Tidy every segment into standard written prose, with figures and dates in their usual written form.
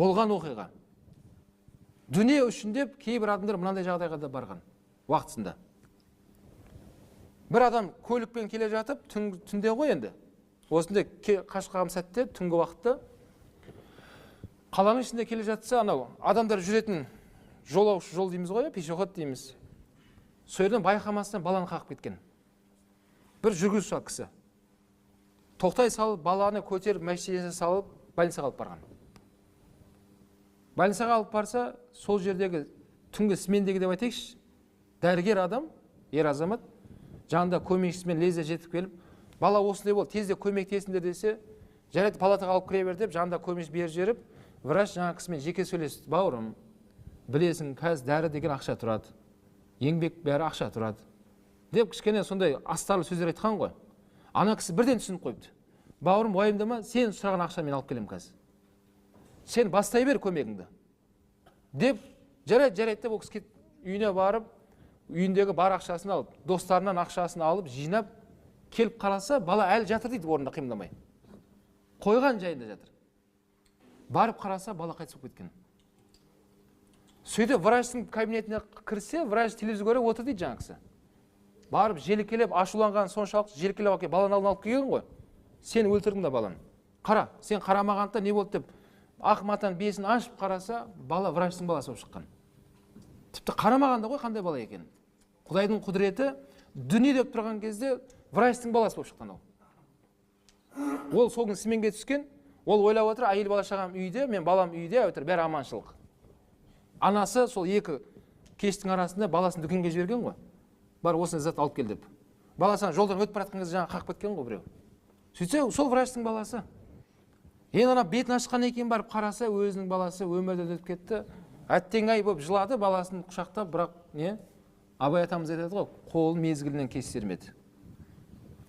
болған оқиға. Дүние үшін деп кейбір адамдар мынандай жағдайға да барған уақытысында. Бір адам көлікпен келе жатып, түнде ғой енді. Осындай қашқаған сәтте, түнгі уақытта қаланың ішінде келе жатса, анау адамдар жүретін жолаушы жол дейміз ғой, пешеход дейміз. Сол жерден байқамастан баланы қағып кеткен. Бір жүргізуші кісі. Тоқтай салып, баланы көтеріп, мәшинеге салып, больницаға алып барған. Больницаға алып барса, сол жердегі түнгі смендегі деп айтайықшы, дәрігер адам, ер азамат, жанында көмекшісімен лезде жетіп келіп, бала осындай болды, тезде көмектесіңдер десе, жарайды палатаға алып кіре бер деп, жанында көмекші бер жеріп, врач жаңа кісімен жеке сөйлесті. Бауырым, білесің, қазір дәрі деген ақша тұрады, еңбек бәрі ақша тұрады деп кішкене сондай астарлы сөздер айтқан ғой. Ана кісі бірден түсініп қойыпты. Бауырым, уайымдама, сен сұраған ақша мен алып келем қазір. Сен бастай бер көмегіңді деп, жарайды деп, ол кісі үйіне барып, үйіндегі бар ақшасын алып, достарынан ақшасын алып, жинап, келіп қараса, бала әлі жатыр дейді, орнында қимылдамай. Қойған жайында жатыр. Барып қараса, бала қайтыс болып кеткен. Сөйтіп, врачтың кабинетіне кірсе, врач телевизор көріп отыр дейді жаңа кісі. Барып, желкелеп, ашуланған соншалық желкелеп алып, баланы алып келген ғой. Сен өлтірдің да баланы. Қара, сен қарамағанда не болды деп, ақ матаның бесін ашып қараса, бала врачтың баласы болып шыққан. Тіпті қарамағанда ғой қандай бала екен. Құдайдың құдіреті дүние деп тұрған кезде врачтың баласы болып шыққан ол. Ол сол күні сменге түскен, ол ойлап отыр, әйел бала шағам үйде, мен балам үйде, әйтеуір бәрі аманшылық. Анасы сол екі кештің арасында баласын дүкенге жіберген ғой. Бар осыны зат алып кел деп. Баласына жолдан өтіп баратқан кезде жаңа қағып кеткен ғой біреу. Сөйтсе, сол врачтың баласы. Енді ана бетін ашқан екен, барып қараса, өзінің баласы өмірден өтіп кетті. Әттең-ай болып жылады, баласын құшақтап, бірақ не? Абай атамыз айтады ғой, қолын мезгілінен кестірмеді.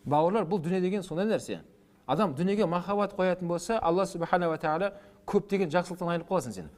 Бауырлар, бұл дүние деген сондай нәрсе. Адам дүниеге махаббат қоятын болса, Алла субхана ва тағала көптеген жақсылықтан айырылып қаласың сен.